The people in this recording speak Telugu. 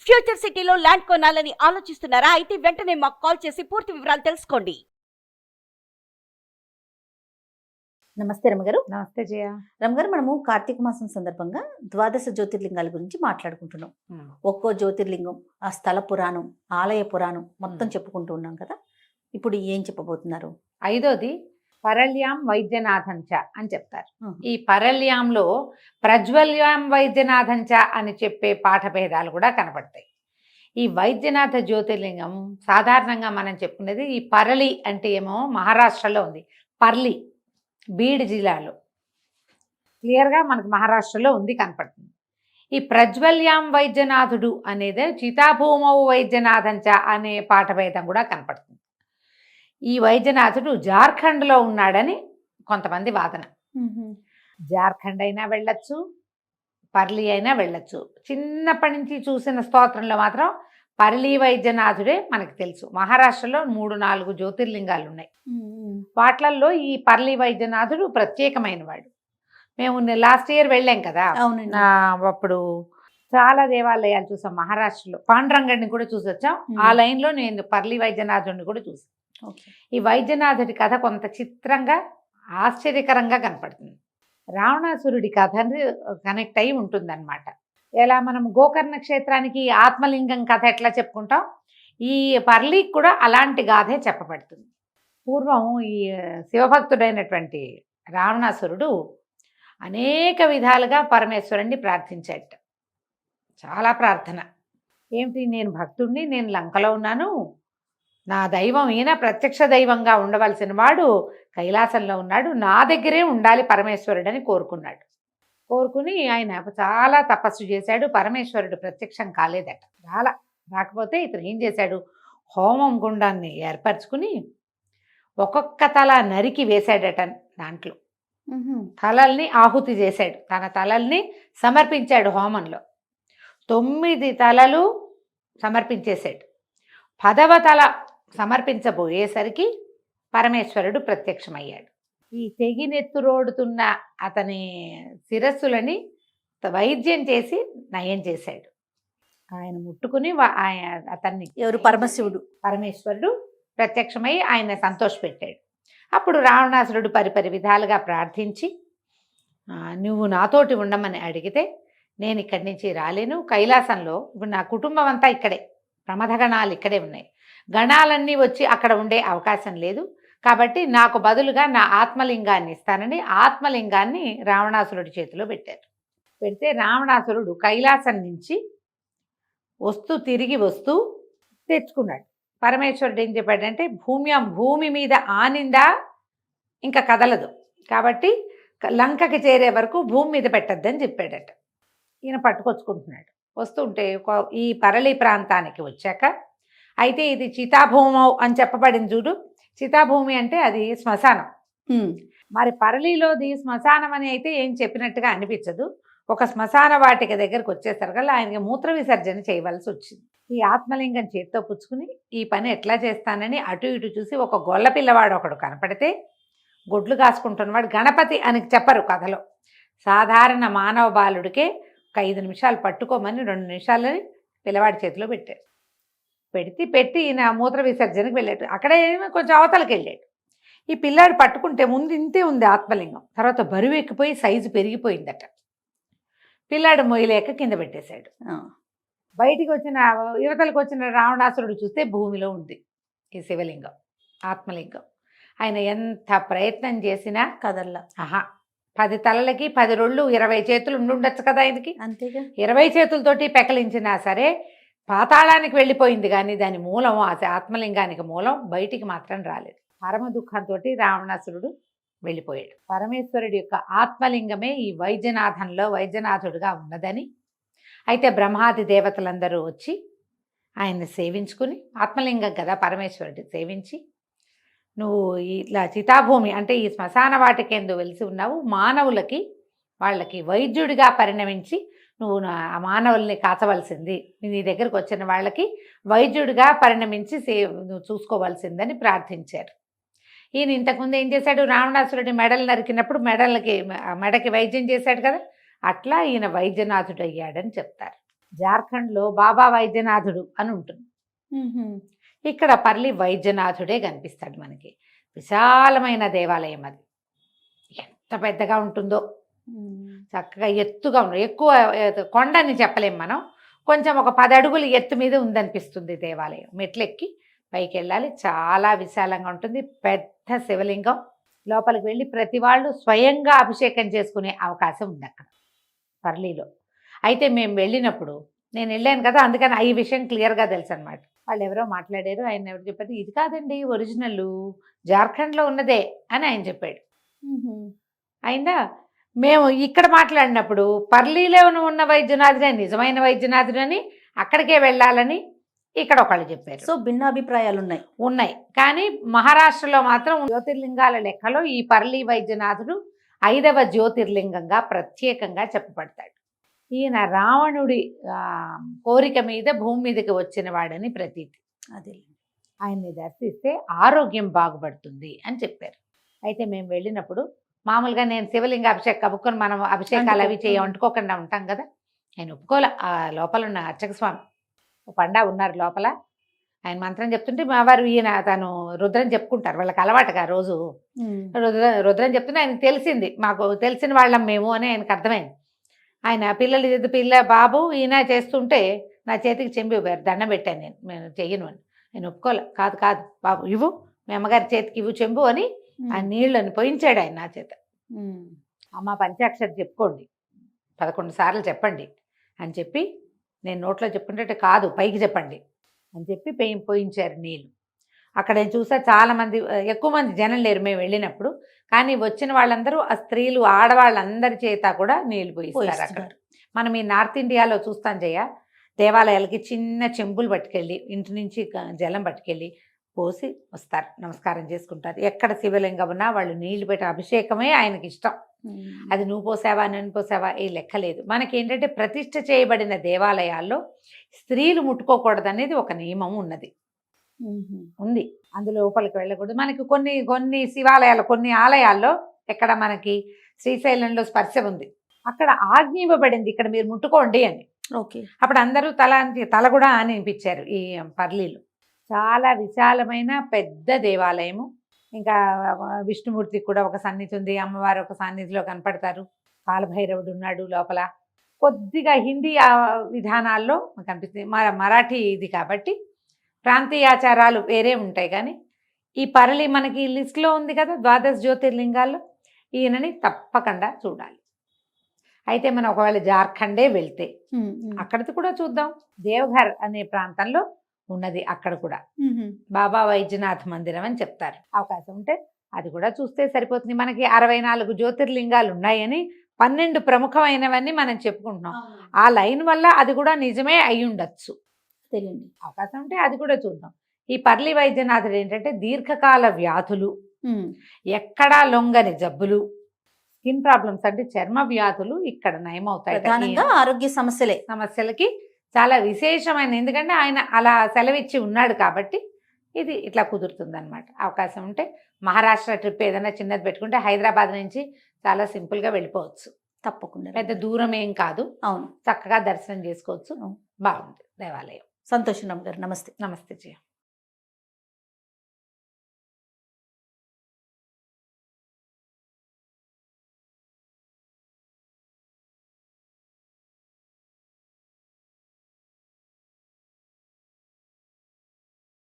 ఫ్యూచర్ సిటీలో ల్యాండ్ కొనాలని ఆలోచిస్తున్నారా? అయితే వెంటనే మాకు కాల్ చేసి పూర్తి వివరాలు తెలుసుకోండి. నమస్తే రమగారు. నమస్తే జయ. రమగారు, మనము కార్తీక మాసం సందర్భంగా ద్వాదశ జ్యోతిర్లింగాల గురించి మాట్లాడుకుంటున్నాం. ఒక్కో జ్యోతిర్లింగం, ఆ స్థల పురాణం, ఆలయ పురాణం మొత్తం చెప్పుకుంటూ ఉన్నాం కదా. ఇప్పుడు ఏం చెప్పబోతున్నారు? ఐదోది పరళ్యాం వైద్యనాథంచ అని చెప్తారు. ఈ పరళ్యాంలో ప్రజ్వల్యాం వైద్యనాథంచ అని చెప్పే పాఠభేదాలు కూడా కనపడతాయి. ఈ వైద్యనాథ జ్యోతిర్లింగం సాధారణంగా మనం చెప్పుకునేది ఈ పరళి అంటే ఏమో మహారాష్ట్రలో ఉంది. పర్లి బీడ్ జిల్లాలో క్లియర్గా మనకు మహారాష్ట్రలో ఉంది కనపడుతుంది. ఈ ప్రజ్వల్యాం వైద్యనాథుడు అనేది చితాభూమౌ వైద్యనాథంచ అనే పాఠభేదం కూడా కనపడుతుంది. ఈ వైద్యనాథుడు జార్ఖండ్లో ఉన్నాడని కొంతమంది వాదన. జార్ఖండ్ అయినా వెళ్ళొచ్చు, పర్లి అయినా వెళ్ళొచ్చు. చిన్నప్పటి నుంచి చూసిన స్తోత్రంలో మాత్రం పర్లి వైద్యనాథుడే మనకు తెలుసు. మహారాష్ట్రలో 3-4 జ్యోతిర్లింగాలు ఉన్నాయి. వాట్లల్లో ఈ పర్లి వైద్యనాథుడు ప్రత్యేకమైన వాడు. మేము లాస్ట్ ఇయర్ వెళ్ళాం కదా, అప్పుడు చాలా దేవాలయాలు చూసాం మహారాష్ట్రలో. పాండురంగడిని కూడా చూసి వచ్చాం. ఆ లైన్లో నేను పర్లి వైద్యనాథుడిని కూడా చూసాను. ఈ వైద్యనాథుడి కథ కొంత చిత్రంగా ఆశ్చర్యకరంగా కనపడుతుంది. రావణాసురుడి కథ కనెక్ట్ అయి ఉంటుందన్నమాట. ఎలా మనం గోకర్ణ క్షేత్రానికి ఆత్మలింగం కథ ఎట్లా చెప్పుకుంటాం, ఈ పర్లికి కూడా అలాంటి గాథే చెప్పబడుతుంది. పూర్వం ఈ శివభక్తుడైనటువంటి రావణాసురుడు అనేక విధాలుగా పరమేశ్వరుణ్ణి ప్రార్థించాట. చాలా ప్రార్థన. ఏమిటి, నేను భక్తుడిని, నేను లంకలో ఉన్నాను, నా దైవం ఈయన ప్రత్యక్ష దైవంగా ఉండవలసిన వాడు కైలాసంలో ఉన్నాడు, నా దగ్గరే ఉండాలి పరమేశ్వరుడని కోరుకున్నాడు. కోరుకుని ఆయన చాలా తపస్సు చేశాడు. పరమేశ్వరుడు ప్రత్యక్షం కాలేదట. రాకపోతే ఇతను ఏం చేశాడు, హోమం గుండాన్ని ఏర్పరచుకుని ఒక్కొక్క తల నరికి వేశాడట. దాంట్లో తలల్ని ఆహుతి చేశాడు. తన తలల్ని సమర్పించాడు హోమంలో. 9 తలలు సమర్పించేశాడు. 10వ తల సమర్పించబోయేసరికి పరమేశ్వరుడు ప్రత్యక్షమయ్యాడు. ఈ తెగినెత్తురోడుతున్న అతని శిరస్సులని వైద్యం చేసి నయం చేశాడు. ఆయన ముట్టుకుని అతన్ని ఎవరు, పరమేశ్వరుడు ప్రత్యక్షమై ఆయన సంతోషపెట్టాడు. అప్పుడు రావణాసురుడు పరిపరి విధాలుగా ప్రార్థించి, నువ్వు నాతోటి ఉండమని అడిగితే నేను ఇక్కడి నుంచి రాలేను, కైలాసంలో ఇప్పుడు నా కుటుంబం అంతా ఇక్కడే, ప్రమథగణాలు ఇక్కడే ఉన్నాయి, గణాలన్నీ వచ్చి అక్కడ ఉండే అవకాశం లేదు, కాబట్టి నాకు బదులుగా నా ఆత్మలింగాన్ని ఇస్తానని ఆత్మలింగాన్ని రావణాసురుడి చేతిలో పెట్టారు. పెడితే రావణాసురుడు కైలాసం నుంచి తిరిగి వస్తూ తెచ్చుకున్నాడు. పరమేశ్వరుడు ఏం చెప్పాడంటే, భూమి మీద ఆనిందా ఇంకా కదలదు, కాబట్టి లంకకి చేరే వరకు భూమి మీద పెట్టద్దని చెప్పాడట. ఈయన పట్టుకొచ్చుకుంటున్నాడు. వస్తుంటే ఈ పరళి ప్రాంతానికి వచ్చాక, అయితే ఇది చితాభూమౌ అని చెప్పబడింది చూడు. చితాభూమి అంటే అది శ్మశానం. మరి పరళిలోది శ్మశానం అని అయితే ఏం చెప్పినట్టుగా అనిపించదు. ఒక శ్మశాన వాటిక దగ్గరకు వచ్చేసరికల్లా ఆయనకి మూత్ర విసర్జన చేయవలసి వచ్చింది. ఈ ఆత్మలింగం చేత్తో పుచ్చుకుని ఈ పని ఎట్లా చేస్తానని అటు ఇటు చూసి ఒక గొల్ల పిల్లవాడు ఒకడు కనపడితే, గొడ్లు కాసుకుంటున్నవాడు, గణపతి అని చెప్పరు కథలో, సాధారణ మానవ బాలుడికే ఒక 5 నిమిషాలు పట్టుకోమని 2 నిమిషాలని పిల్లవాడి చేతిలో పెట్టాడు. పెట్టి ఈయన మూత్ర విసర్జనకి వెళ్ళాడు. అక్కడే కొంచెం అవతలకి వెళ్ళాడు. ఈ పిల్లాడు పట్టుకుంటే ముందు ఇంతే ఉంది ఆత్మలింగం, తర్వాత బరువు ఎక్కిపోయి సైజు పెరిగిపోయిందట. పిల్లాడు మొయ్యలేక కింద పెట్టేశాడు. బయటికి వచ్చిన యువతలకు వచ్చిన రావణాసురుడు చూస్తే భూమిలో ఉంది ఈ శివలింగం, ఆత్మలింగం. ఆయన ఎంత ప్రయత్నం చేసినా కదల్లా. 10 తలలకి 10 రోళ్ళు 20 చేతులు ఉండుండొచ్చు కదా ఆయనకి. అంతేగా, 20 చేతులతోటి పెకలించినా సరే పాతాళానికి వెళ్ళిపోయింది, కానీ దాని మూలం, ఆ ఆత్మలింగానికి మూలం బయటికి మాత్రం రాలేదు. పరమ దుఃఖంతో రావణాసురుడు వెళ్ళిపోయాడు. పరమేశ్వరుడి యొక్క ఆత్మలింగమే ఈ వైద్యనాథంలో వైద్యనాథుడుగా ఉన్నదని, అయితే బ్రహ్మాది దేవతలందరూ వచ్చి ఆయన్ని సేవించుకుని, ఆత్మలింగం కదా పరమేశ్వరుడి సేవించి, నువ్వు ఇట్లా చితాభూమి అంటే ఈ శ్మశాన వాటికేందు వెలిసి ఉన్నావు, మానవులకి వాళ్ళకి వైద్యుడిగా పరిణమించి నువ్వు ఆ మానవుల్ని కాచవలసింది, నీ దగ్గరకు వచ్చిన వాళ్ళకి వైద్యుడిగా పరిణమించి నువ్వు చూసుకోవాల్సిందని ప్రార్థించారు. ఈయన ఇంతకుముందు ఏం చేశాడు, రావణాసురుడి మెడలు నరికినప్పుడు మెడకి వైద్యం చేశాడు కదా, అట్లా ఈయన వైద్యనాథుడు అయ్యాడని చెప్తారు. జార్ఖండ్లో బాబా వైద్యనాథుడు అని ఉంటుంది. ఇక్కడ పర్లి వైద్యనాథుడే కనిపిస్తాడు మనకి. విశాలమైన దేవాలయం అది. ఎంత పెద్దగా ఉంటుందో, చక్కగా ఎత్తుగా ఉంటుంది. ఎక్కువ కొండని చెప్పలేం మనం, కొంచెం ఒక 10 అడుగులు ఎత్తు మీద ఉందనిపిస్తుంది దేవాలయం. మెట్లెక్కి పైకి వెళ్ళాలి. చాలా విశాలంగా ఉంటుంది. పెద్ద శివలింగం. లోపలికి వెళ్ళి ప్రతి వాళ్ళు స్వయంగా అభిషేకం చేసుకునే అవకాశం ఉంది అక్కడ పర్లీలో. అయితే మేము వెళ్ళినప్పుడు, నేను వెళ్ళాను కదా, అందుకని ఈ విషయం క్లియర్గా తెలుసు అనమాట. వాళ్ళు ఎవరో మాట్లాడారు, ఆయన ఎవరు చెప్పారు, ఇది కాదండి ఒరిజినల్, జార్ఖండ్లో ఉన్నదే అని ఆయన చెప్పాడు. అయిందా? మేము ఇక్కడ మాట్లాడినప్పుడు పర్లీలో ఉన్న వైద్యనాథుడే నిజమైన వైద్యనాథుడు అని, అక్కడికే వెళ్ళాలని ఇక్కడ ఒకళ్ళు చెప్పారు. సో భిన్నాభిప్రాయాలు ఉన్నాయి. కానీ మహారాష్ట్రలో మాత్రం జ్యోతిర్లింగాల లెక్కలో ఈ పర్లీ వైద్యనాథుడు 5వ జ్యోతిర్లింగంగా ప్రత్యేకంగా చెప్పబడతాడు. ఈయన రావణుడి కోరిక మీద భూమి మీదకి వచ్చిన వాడని ప్రతీతి. అదే ఆయన్ని దర్శిస్తే ఆరోగ్యం బాగుపడుతుంది అని చెప్పారు. అయితే మేము వెళ్ళినప్పుడు మామూలుగా నేను శివలింగ అభిషేకం కబుక్కొని మనం అభిషేకాలు అవి అంటుకోకుండా ఉంటాం కదా, ఆయన ఒప్పుకోలే. ఆ లోపల ఉన్న అర్చక స్వామి పండా ఉన్నారు లోపల, ఆయన మంత్రం చెప్తుంటే మా వారు ఈయన తను రుద్రం చెప్పుకుంటారు, వాళ్ళకి అలవాటుగా రోజు రుద్రం చెప్తుంటే ఆయనకు తెలిసింది, మాకు తెలిసిన వాళ్ళం మేము అని ఆయనకు అర్థమైంది. ఆయన పిల్ల బాబు ఈయన చేస్తుంటే నా చేతికి చెంబి దండం పెట్టాను, నేను చెయ్యను అని. ఆయన ఒప్పుకోలే. కాదు బాబు ఇవ్వు, మీ అమ్మగారి చేతికి ఇవ్వు చెంబు అని ఆ నీళ్ళని పోయించాడు ఆయన నా చేత. అమ్మ పంచాక్షరి చెప్పుకోండి 11 సార్లు చెప్పండి అని చెప్పి, నేను నోట్లో చెప్పుకుంటే కాదు పైకి చెప్పండి అని చెప్పి పోయించారు నీళ్ళు. అక్కడ నేను చూసా చాలామంది, ఎక్కువ మంది జనం లేరు మేము వెళ్ళినప్పుడు, కానీ వచ్చిన వాళ్ళందరూ ఆ స్త్రీలు ఆడవాళ్ళందరి చేత కూడా నీళ్ళు పోయిస్తారు అక్కడ. మనం ఈ నార్త్ ఇండియాలో చూస్తాం జయ, దేవాలయాలకి చిన్న చెంబులు పట్టుకెళ్ళి ఇంటి నుంచి జలం పట్టుకెళ్ళి పోసి వస్తారు, నమస్కారం చేసుకుంటారు. ఎక్కడ శివలింగం ఉన్నా వాళ్ళు నీళ్లు పెట్టి అభిషేకమే ఆయనకి ఇష్టం. అది నువ్వు పోసావా నేను పోసావా ఏ లెక్క లేదు. మనకి ఏంటంటే ప్రతిష్ఠ చేయబడిన దేవాలయాల్లో స్త్రీలు ముట్టుకోకూడదు అనేది ఒక నియమం ఉంది. అందులో లోపలికి వెళ్ళకూడదు. మనకి కొన్ని శివాలయాలు, కొన్ని ఆలయాల్లో, ఎక్కడ మనకి శ్రీశైలంలో స్పర్శ ఉంది, అక్కడ ఆజ్ఞ ఇవ్వబడింది ఇక్కడ మీరు ముట్టుకోండి అని. ఓకే. అప్పుడు అందరూ తల కూడా అని అనిపించారు. ఈ పర్లీలో చాలా విశాలమైన పెద్ద దేవాలయము. ఇంకా విష్ణుమూర్తికి కూడా ఒక సన్నిధి ఉంది, అమ్మవారు ఒక సన్నిధిలో కనపడతారు, కాలభైరవుడు ఉన్నాడు లోపల. కొద్దిగా హిందీ విధానాల్లో కనిపిస్తుంది, మరాఠీ ఇది కాబట్టి ప్రాంతీయ ఆచారాలు వేరే ఉంటాయి. కానీ ఈ పర్లి మనకి లిస్ట్లో ఉంది కదా 12 జ్యోతిర్లింగాల్లో, ఈయనని తప్పకుండా చూడాలి. అయితే మనం ఒకవేళ జార్ఖండే వెళ్తే అక్కడిది కూడా చూద్దాం. దేవఘర్ అనే ప్రాంతంలో ఉన్నది, అక్కడ కూడా బాబా వైద్యనాథ్ మందిరం అని చెప్తారు. అవకాశం ఉంటే అది కూడా చూస్తే సరిపోతుంది. మనకి 64 జ్యోతిర్లింగాలు ఉన్నాయని 12 ప్రముఖమైనవన్నీ మనం చెప్పుకుంటున్నాం. ఆ లైన్ వల్ల అది కూడా నిజమే అయి ఉండొచ్చు, తెలియండి. అవకాశం ఉంటే అది కూడా చూద్దాం. ఈ పర్లి వైద్యనాథుడు ఏంటంటే దీర్ఘకాల వ్యాధులు, ఎక్కడా లొంగని జబ్బులు, స్కిన్ ప్రాబ్లమ్స్ అంటే చర్మ వ్యాధులు ఇక్కడ నయమవుతాయి. ఆరోగ్య సమస్యలకి చాలా విశేషమైన, ఎందుకంటే ఆయన అలా సెలవిచ్చి ఉన్నాడు కాబట్టి ఇది ఇట్లా కుదురుతుందన్నమాట. అవకాశం ఉంటే మహారాష్ట్ర ట్రిప్ ఏదైనా చిన్నది పెట్టుకుంటే హైదరాబాద్ నుంచి చాలా సింపుల్గా వెళ్ళిపోవచ్చు. తప్పకుండా, పెద్ద దూరం ఏం కాదు. అవును, చక్కగా దర్శనం చేసుకోవచ్చు. బాగుంది దేవాలయం. సంతోషం గారు. నమస్తే. నమస్తే జయ.